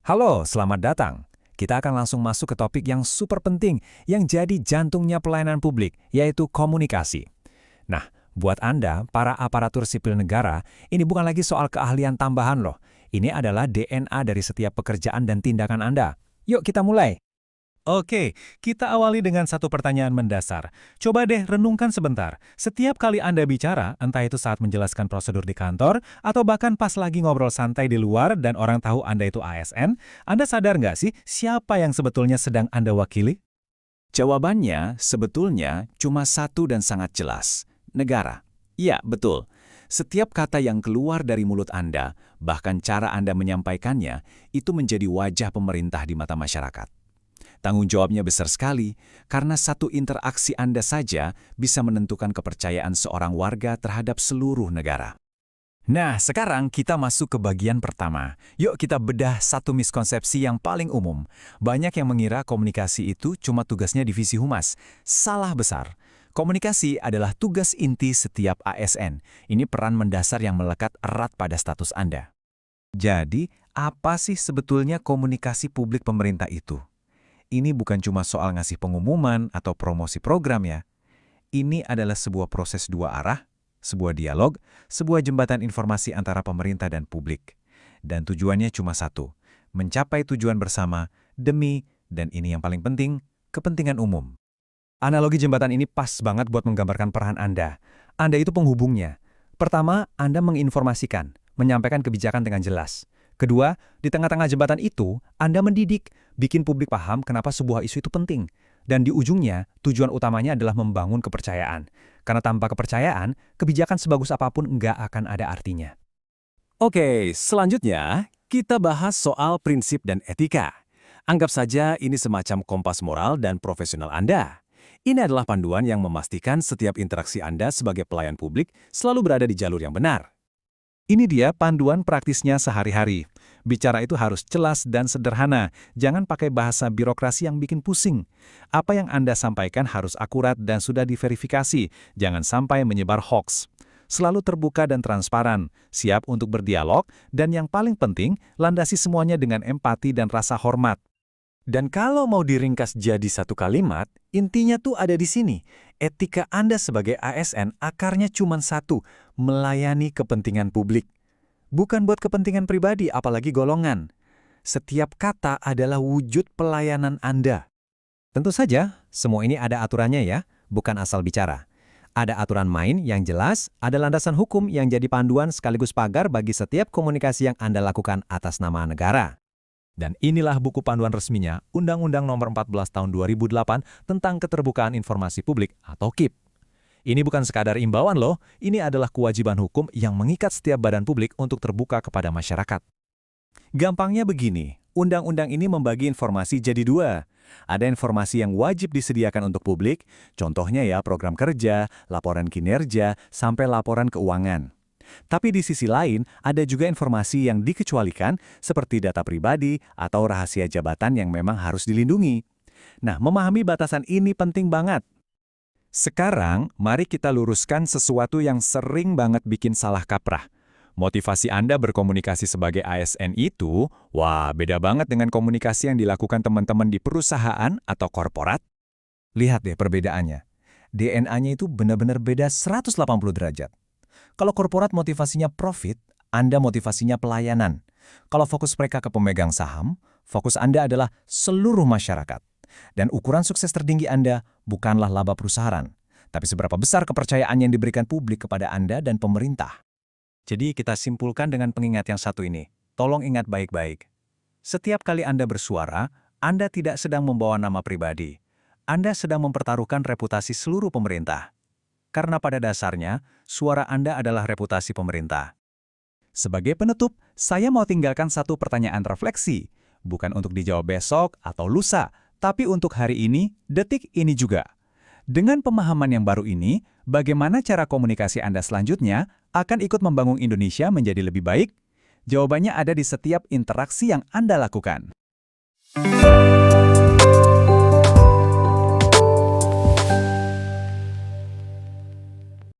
Halo, selamat datang. Kita akan langsung masuk ke topik yang super penting, yang jadi jantungnya pelayanan publik, yaitu komunikasi. Nah, buat Anda, para aparatur sipil negara, ini bukan lagi soal keahlian tambahan loh. Ini adalah DNA dari setiap pekerjaan dan tindakan Anda. Yuk kita mulai. Oke, kita awali dengan satu pertanyaan mendasar. Coba deh renungkan sebentar. Setiap kali Anda bicara, entah itu saat menjelaskan prosedur di kantor, atau bahkan pas lagi ngobrol santai di luar dan orang tahu Anda itu ASN, Anda sadar nggak sih siapa yang sebetulnya sedang Anda wakili? Jawabannya sebetulnya cuma satu dan sangat jelas. Negara. Iya, betul. Setiap kata yang keluar dari mulut Anda, bahkan cara Anda menyampaikannya, itu menjadi wajah pemerintah di mata masyarakat. Tanggung jawabnya besar sekali, karena satu interaksi Anda saja bisa menentukan kepercayaan seorang warga terhadap seluruh negara. Nah, sekarang kita masuk ke bagian pertama. Yuk kita bedah satu miskonsepsi yang paling umum. Banyak yang mengira komunikasi itu cuma tugasnya divisi humas. Salah besar. Komunikasi adalah tugas inti setiap ASN. Ini peran mendasar yang melekat erat pada status Anda. Jadi, apa sih sebetulnya komunikasi publik pemerintah itu? Ini bukan cuma soal ngasih pengumuman atau promosi program ya. Ini adalah sebuah proses dua arah, sebuah dialog, sebuah jembatan informasi antara pemerintah dan publik. Dan tujuannya cuma satu, mencapai tujuan bersama demi, dan ini yang paling penting, kepentingan umum. Analogi jembatan ini pas banget buat menggambarkan peran Anda. Anda itu penghubungnya. Pertama, Anda menginformasikan, menyampaikan kebijakan dengan jelas. Kedua, di tengah-tengah jembatan itu, Anda mendidik, bikin publik paham kenapa sebuah isu itu penting. Dan di ujungnya, tujuan utamanya adalah membangun kepercayaan. Karena tanpa kepercayaan, kebijakan sebagus apapun nggak akan ada artinya. Oke, selanjutnya kita bahas soal prinsip dan etika. Anggap saja ini semacam kompas moral dan profesional Anda. Ini adalah panduan yang memastikan setiap interaksi Anda sebagai pelayan publik selalu berada di jalur yang benar. Ini dia panduan praktisnya sehari-hari. Bicara itu harus jelas dan sederhana, jangan pakai bahasa birokrasi yang bikin pusing. Apa yang Anda sampaikan harus akurat dan sudah diverifikasi, jangan sampai menyebar hoax. Selalu terbuka dan transparan, siap untuk berdialog, dan yang paling penting, landasi semuanya dengan empati dan rasa hormat. Dan kalau mau diringkas jadi satu kalimat, intinya tuh ada di sini. Etika Anda sebagai ASN akarnya cuma satu, melayani kepentingan publik. Bukan buat kepentingan pribadi, apalagi golongan. Setiap kata adalah wujud pelayanan Anda. Tentu saja, semua ini ada aturannya ya, bukan asal bicara. Ada aturan main yang jelas, ada landasan hukum yang jadi panduan sekaligus pagar bagi setiap komunikasi yang Anda lakukan atas nama negara. Dan inilah buku panduan resminya, Undang-Undang Nomor 14 Tahun 2008 tentang Keterbukaan Informasi Publik atau KIP. Ini bukan sekadar imbauan loh, ini adalah kewajiban hukum yang mengikat setiap badan publik untuk terbuka kepada masyarakat. Gampangnya begini, undang-undang ini membagi informasi jadi dua. Ada informasi yang wajib disediakan untuk publik, contohnya ya program kerja, laporan kinerja, sampai laporan keuangan. Tapi di sisi lain, ada juga informasi yang dikecualikan seperti data pribadi atau rahasia jabatan yang memang harus dilindungi. Nah, memahami batasan ini penting banget. Sekarang, mari kita luruskan sesuatu yang sering banget bikin salah kaprah. Motivasi Anda berkomunikasi sebagai ASN itu, wah beda banget dengan komunikasi yang dilakukan teman-teman di perusahaan atau korporat. Lihat deh perbedaannya. DNA-nya itu benar-benar beda 180 derajat. Kalau korporat motivasinya profit, Anda motivasinya pelayanan. Kalau fokus mereka ke pemegang saham, fokus Anda adalah seluruh masyarakat. Dan ukuran sukses tertinggi Anda bukanlah laba perusahaan, tapi seberapa besar kepercayaan yang diberikan publik kepada Anda dan pemerintah. Jadi kita simpulkan dengan pengingat yang satu ini. Tolong ingat baik-baik. Setiap kali Anda bersuara, Anda tidak sedang membawa nama pribadi. Anda sedang mempertaruhkan reputasi seluruh pemerintah. Karena pada dasarnya, suara Anda adalah reputasi pemerintah. Sebagai penutup, saya mau tinggalkan satu pertanyaan refleksi. Bukan untuk dijawab besok atau lusa, tapi untuk hari ini, detik ini juga. Dengan pemahaman yang baru ini, bagaimana cara komunikasi Anda selanjutnya akan ikut membangun Indonesia menjadi lebih baik? Jawabannya ada di setiap interaksi yang Anda lakukan.